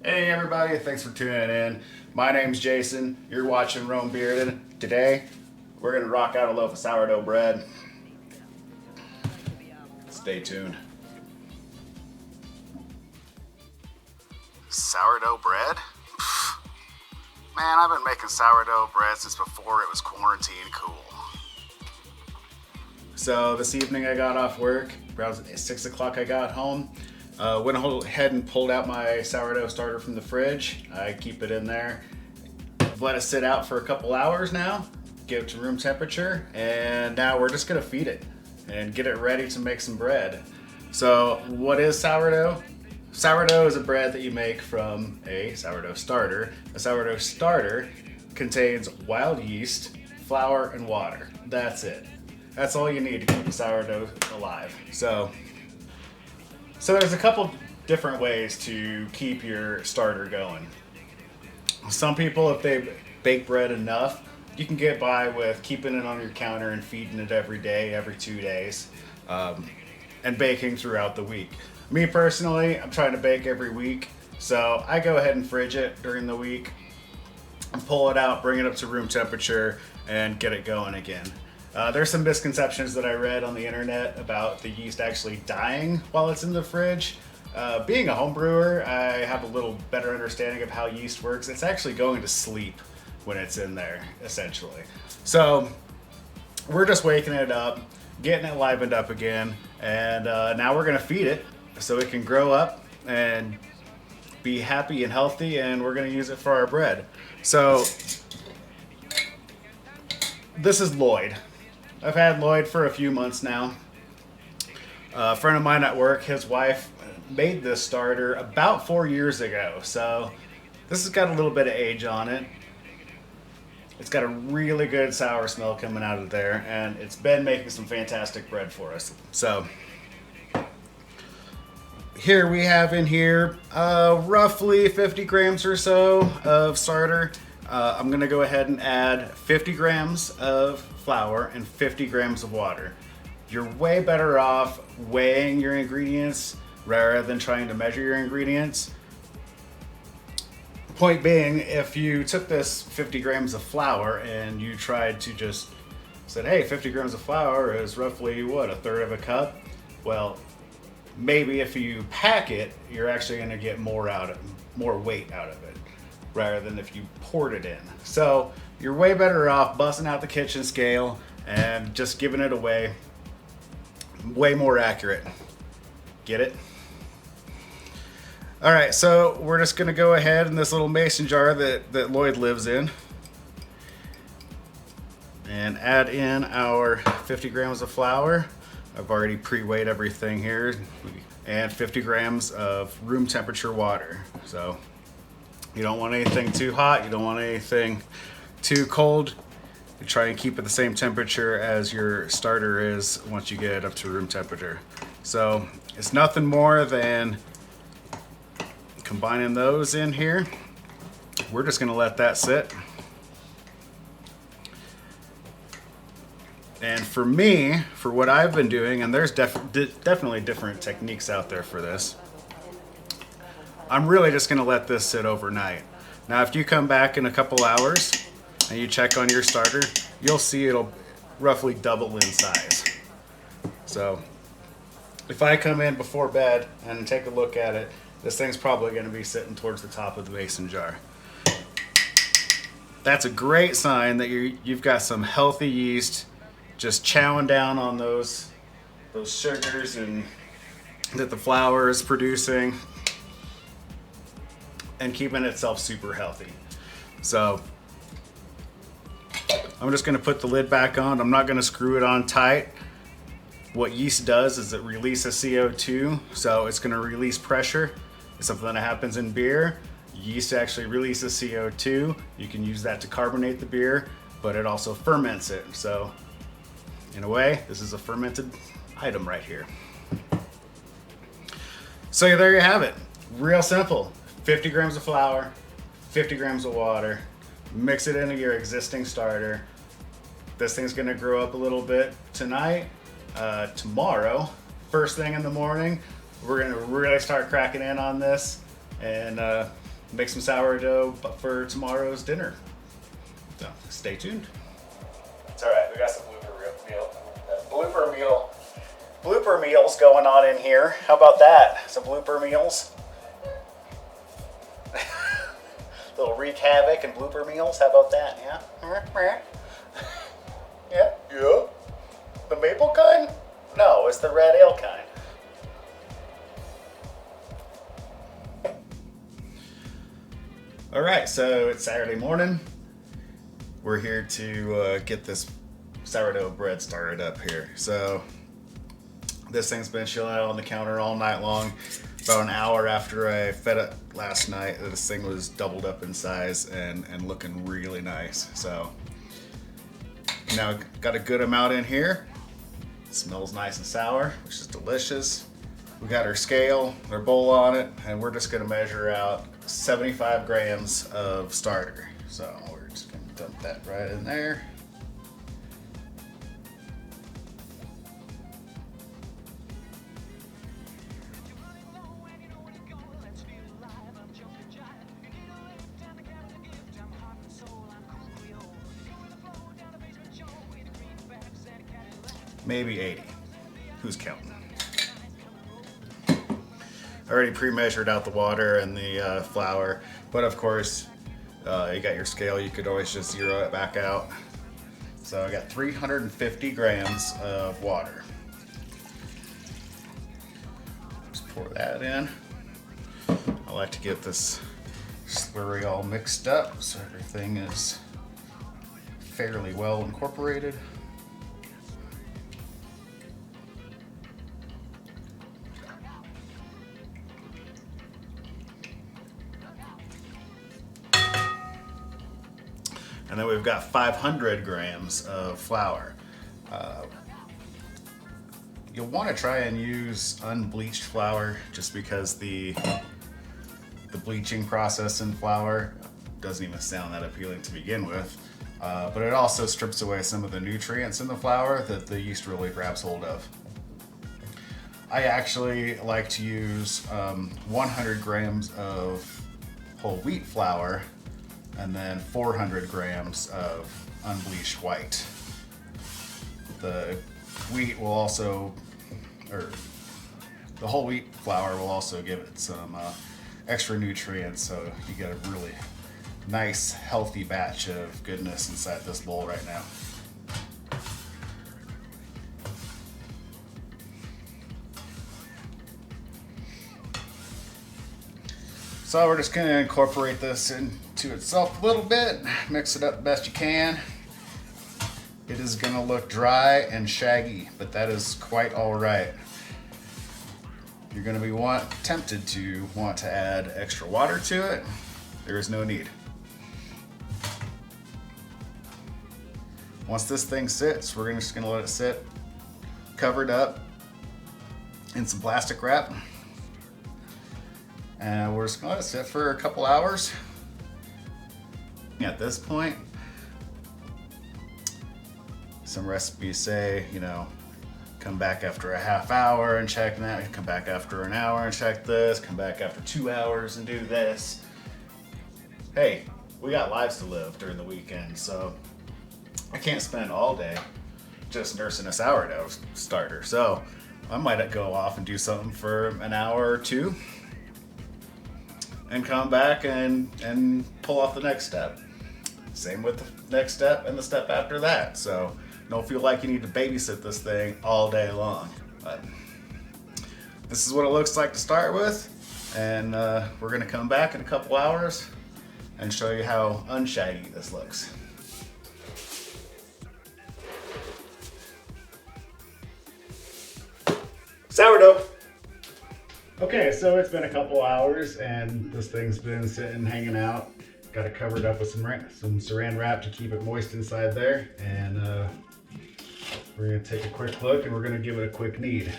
Hey everybody, thanks for tuning in. My name's Jason. You're watching Rome Bearded. Today, we're gonna rock out a loaf of sourdough bread. Stay tuned. Sourdough bread? Man, I've been making sourdough bread since before it was quarantine cool. So this evening I got off work, around 6 o'clock I got home. Went ahead and pulled out my sourdough starter from the fridge. I keep it in there. Let it sit out for a couple hours now, get it to room temperature, and now we're just gonna feed it and get it ready to make some bread. So what is sourdough? Sourdough is a bread that you make from a sourdough starter. A sourdough starter contains wild yeast, flour, and water. That's it. That's all you need to keep the sourdough alive. So there's a couple different ways to keep your starter going. Some people, if they bake bread enough, you can get by with keeping it on your counter and feeding it every day, every 2 days, and baking throughout the week. Me personally, I'm trying to bake every week, so I go ahead and fridge it during the week, and pull it out, bring it up to room temperature, and get it going again. There's some misconceptions that I read on the internet about the yeast actually dying while it's in the fridge. Being a home brewer, I have a little better understanding of how yeast works. It's actually going to sleep when it's in there, essentially. So we're just waking it up, getting it livened up again, and now we're gonna feed it so it can grow up and be happy and healthy, and we're gonna use it for our bread. So this is Lloyd. I've had Lloyd for a few months now. A friend of mine at work, his wife made this starter about 4 years ago. So this has got a little bit of age on it. It's got a really good sour smell coming out of there, and it's been making some fantastic bread for us. So here we have in here roughly 50 grams or so of starter. I'm gonna go ahead and add 50 grams of flour and 50 grams of water. You're way better off weighing your ingredients rather than trying to measure your ingredients. Point being, if you took this 50 grams of flour and you tried to just said, hey, 50 grams of flour is roughly what, a third of a cup? Well, maybe if you pack it, you're actually gonna get more weight out of it, rather than if you poured it in. So you're way better off busting out the kitchen scale and just giving it away. Way more accurate. Get it? All right, so we're just gonna go ahead in this little mason jar that Lloyd lives in and add in our 50 grams of flour. I've already pre-weighed everything here, and 50 grams of room temperature water. So you don't want anything too hot, you don't want anything too cold. You try and keep it the same temperature as your starter is once you get it up to room temperature. So it's nothing more than combining those in here. We're just gonna let that sit. And for me, for what I've been doing, and there's definitely different techniques out there for this, I'm really just gonna let this sit overnight. Now, if you come back in a couple hours and you check on your starter, you'll see it'll roughly double in size. So if I come in before bed and take a look at it, this thing's probably gonna be sitting towards the top of the mason jar. That's a great sign that you've got some healthy yeast just chowing down on those sugars and that the flour is producing and keeping itself super healthy. So I'm just gonna put the lid back on. I'm not gonna screw it on tight. What yeast does is it releases CO2, so it's gonna release pressure. It's something that happens in beer. Yeast actually releases CO2. You can use that to carbonate the beer, but it also ferments it. So in a way, this is a fermented item right here. So there you have it. Real simple. 50 grams of flour, 50 grams of water, mix it into your existing starter. This thing's gonna grow up a little bit tonight. Tomorrow, first thing in the morning, we're gonna really start cracking in on this and make some sourdough for tomorrow's dinner. So stay tuned. It's all right. We got some blooper meals going on in here. How about that? Some blooper meals. Little wreak havoc and blooper meals. How about that? Yeah. Yeah. The maple kind? No, it's the red ale kind. All right, so it's Saturday morning. We're here to get this sourdough bread started up here. So this thing's been chilling out on the counter all night long. About an hour after I fed it last night, this thing was doubled up in size and looking really nice. So now got a good amount in here. It smells nice and sour, which is delicious. We got our scale, our bowl on it, and we're just gonna measure out 75 grams of starter. So we're just gonna dump that right in there. Maybe 80. Who's counting? I already pre-measured out the water and the flour, but of course, you got your scale. You could always just zero it back out. So I got 350 grams of water. Just pour that in. I like to get this slurry all mixed up so everything is fairly well incorporated. And then we've got 500 grams of flour. You'll want to try and use unbleached flour just because the bleaching process in flour doesn't even sound that appealing to begin with. But it also strips away some of the nutrients in the flour that the yeast really grabs hold of. I actually like to use 100 grams of whole wheat flour and then 400 grams of unbleached white. The wheat will also, or the whole wheat flour will also give it some extra nutrients, so you get a really nice, healthy batch of goodness inside this bowl right now. So we're just gonna incorporate this into itself a little bit, mix it up the best you can. It is gonna look dry and shaggy, but that is quite all right. You're gonna be tempted to want to add extra water to it. There is no need. Once this thing sits, we're just gonna let it sit covered up in some plastic wrap. And we're just gonna let it sit for a couple hours. At this point, some recipes say, come back after a half hour and check that, come back after an hour and check this, come back after 2 hours and do this. Hey, we got lives to live during the weekend, so I can't spend all day just nursing a sourdough starter. So I might go off and do something for an hour or two and come back and pull off the next step. Same with the next step and the step after that. So don't feel like you need to babysit this thing all day long. But this is what it looks like to start with. And we're gonna come back in a couple hours and show you how unshaggy this looks. Sourdough. Okay, so it's been a couple hours and this thing's been sitting, hanging out. Got it covered up with some saran wrap to keep it moist inside there. And we're gonna take a quick look and we're gonna give it a quick knead.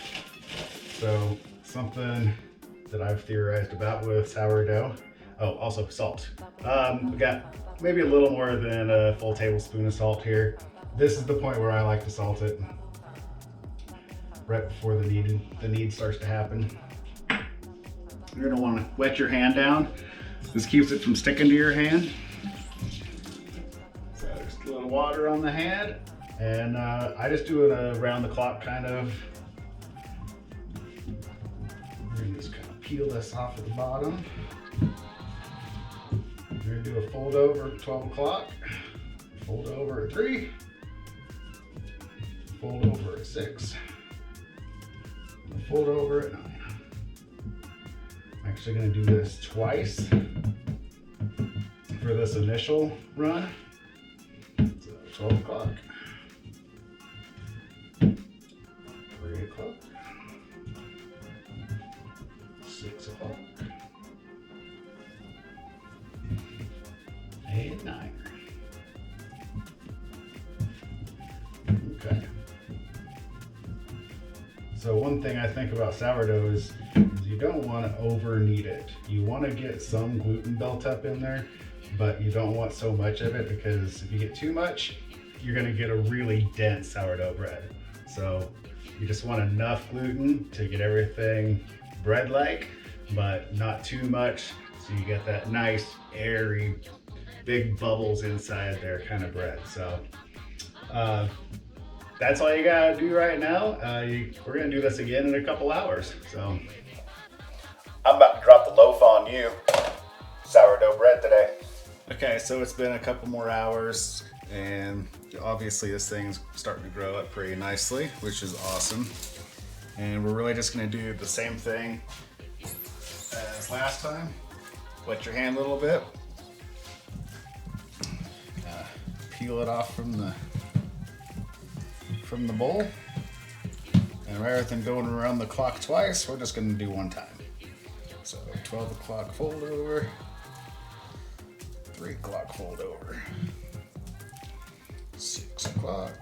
So something that I've theorized about with sourdough. Oh, also salt. We got maybe a little more than a full tablespoon of salt here. This is the point where I like to salt it. Right before the knead starts to happen. You're gonna wanna wet your hand down This keeps it from sticking to your hand. So just a little water on the hand, and I just do it around the clock kind of. We're gonna just kind of peel this off at the bottom. We're gonna do a fold over at 12 o'clock, fold over at 3, fold over at 6, fold over at 9. I'm actually going to do this twice for this initial run. So 12 o'clock, 3 o'clock, 6 o'clock, and 9. Okay. So one thing I think about sourdough is you don't want to over knead it. You want to get some gluten built up in there, but you don't want so much of it, because if you get too much, you're going to get a really dense sourdough bread. So you just want enough gluten to get everything bread-like, but not too much, so you get that nice, airy, big bubbles inside there kind of bread. So that's all you gotta do right now. We're gonna do this again in a couple hours. So I'm about to drop the loaf on you. Sourdough bread today. Okay, so it's been a couple more hours, and obviously this thing's starting to grow up pretty nicely, which is awesome. And we're really just gonna do the same thing as last time. Wet your hand a little bit. Peel it off from the bowl, and rather than going around the clock twice, we're just going to do one time. So 12 o'clock fold over, 3 o'clock fold over, 6 o'clock,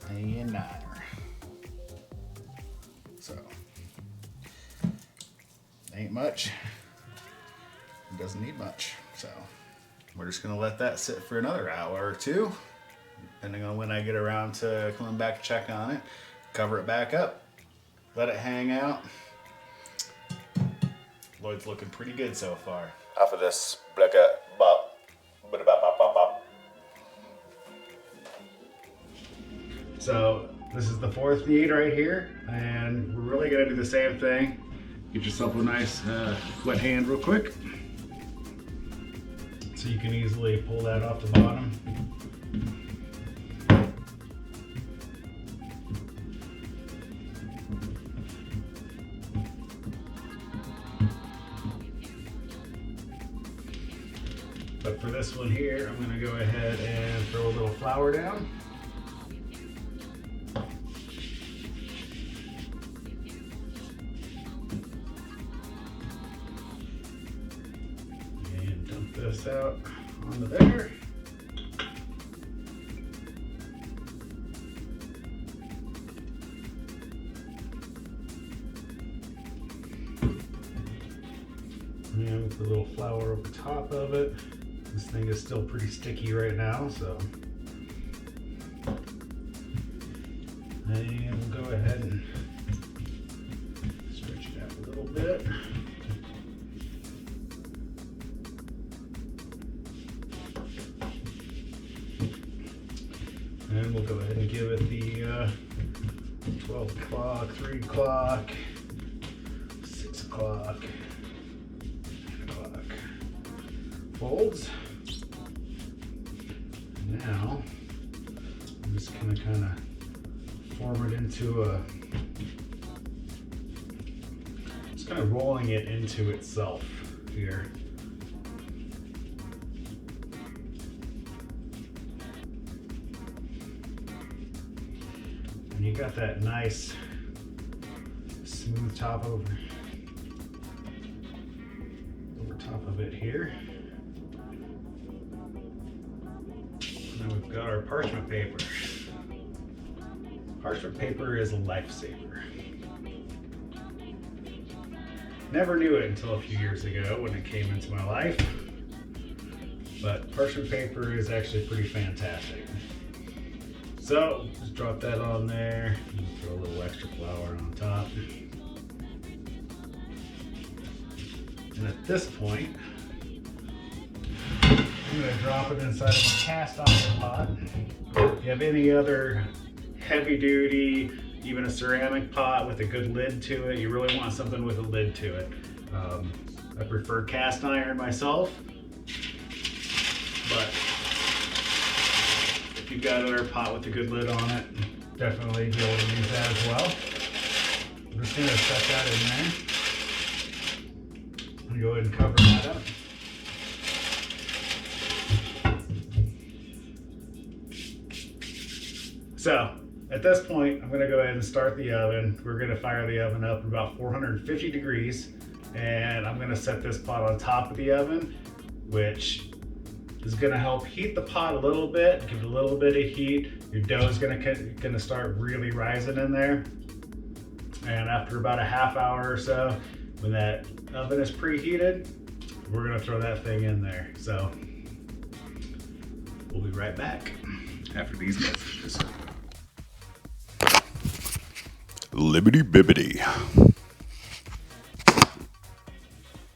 and 9. So ain't much, it doesn't need much. So we're just going to let that sit for another hour or two, depending on when I get around to coming back to check on it. Cover it back up, let it hang out. Lloyd's looking pretty good so far. Off of this, so this is the 4th knead right here, and we're really gonna do the same thing. Get yourself a nice wet hand real quick, so you can easily pull that off the bottom. But for this one here, I'm going to go ahead and throw a little flour down. And dump this out onto there. And put a little flour over top of it. This thing is still pretty sticky right now, so. And we'll go ahead and stretch it out a little bit. And we'll go ahead and give it the 12 o'clock, 3 o'clock, 6 o'clock, 9 o'clock folds. Now, I'm just going to kind of form it into a, just kind of rolling it into itself here. And you got that nice smooth top over top of it here. Now we've got our parchment paper. Parchment paper is a lifesaver. Never knew it until a few years ago when it came into my life, but parchment paper is actually pretty fantastic. So just drop that on there, and throw a little extra flour on top. And at this point, I'm going to drop it inside of a cast iron pot. If you have any other heavy duty, even a ceramic pot with a good lid to it, you really want something with a lid to it. I prefer cast iron myself, but if you've got another pot with a good lid on it, definitely be able to use that as well. I'm just going to set that in there and go ahead and cover that up. So at this point, I'm going to go ahead and start the oven. We're going to fire the oven up at about 450 degrees, and I'm going to set this pot on top of the oven, which is going to help heat the pot a little bit, give it a little bit of heat. Your dough is going to start really rising in there. And after about a half hour or so, when that oven is preheated, we're going to throw that thing in there. So we'll be right back after these messages. Libbity bibbity.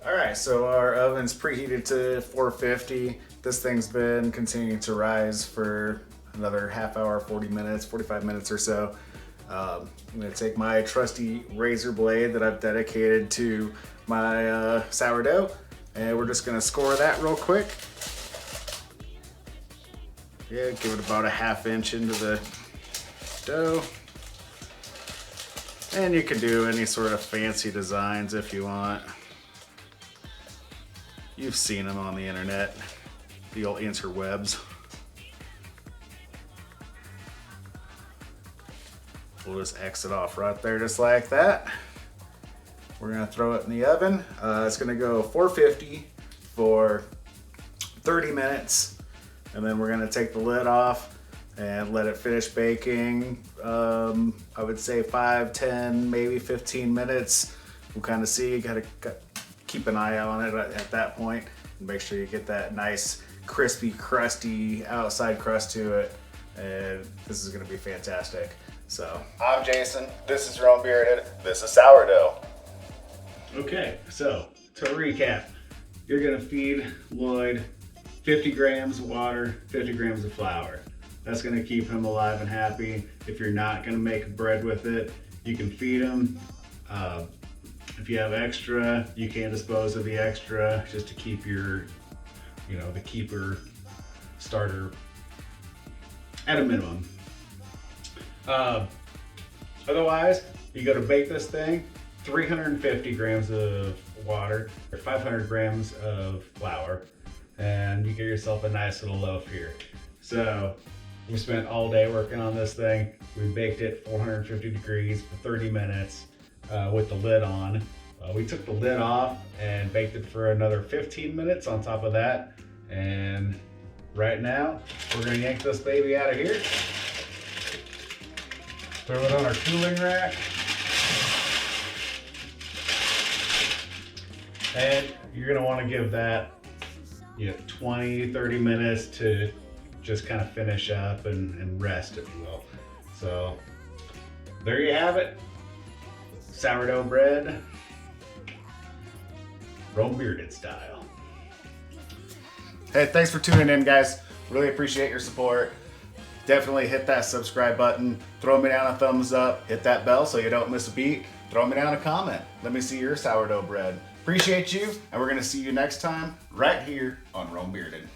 All right, so our oven's preheated to 450. This thing's been continuing to rise for another half hour, 40 minutes, 45 minutes or so. I'm gonna take my trusty razor blade that I've dedicated to my sourdough, and we're just gonna score that real quick. Yeah, give it about a ½ inch into the dough. And you can do any sort of fancy designs if you want. You've seen them on the internet, the old interwebs. We'll just exit off right there just like that. We're gonna throw it in the oven. It's gonna go 450 for 30 minutes. And then we're gonna take the lid off and let it finish baking. I would say 5, 10, maybe 15 minutes. We'll kind of see, you gotta keep an eye on it at that point and make sure you get that nice, crispy, crusty outside crust to it. And this is gonna be fantastic. So, I'm Jason, this is Rome Bearded, this is Sourdough. Okay, so to recap, you're gonna feed Lloyd 50 grams of water, 50 grams of flour. That's gonna keep him alive and happy. If you're not gonna make bread with it, you can feed him. If you have extra, you can dispose of the extra just to keep your, the keeper starter at a minimum. Otherwise, you go to bake this thing, 350 grams of water, or 500 grams of flour, and you get yourself a nice little loaf here. So we spent all day working on this thing. We baked it 450 degrees for 30 minutes with the lid on. We took the lid off and baked it for another 15 minutes on top of that. And right now, we're gonna yank this baby out of here. Throw it on our cooling rack. And you're gonna wanna give that 20, 30 minutes to just kind of finish up and rest, if you will. So there you have it. Sourdough bread, Rome Bearded style. Hey, thanks for tuning in, guys. Really appreciate your support. Definitely hit that subscribe button. Throw me down a thumbs up. Hit that bell so you don't miss a beat. Throw me down a comment. Let me see your sourdough bread. Appreciate you, and we're gonna see you next time right here on Rome Bearded.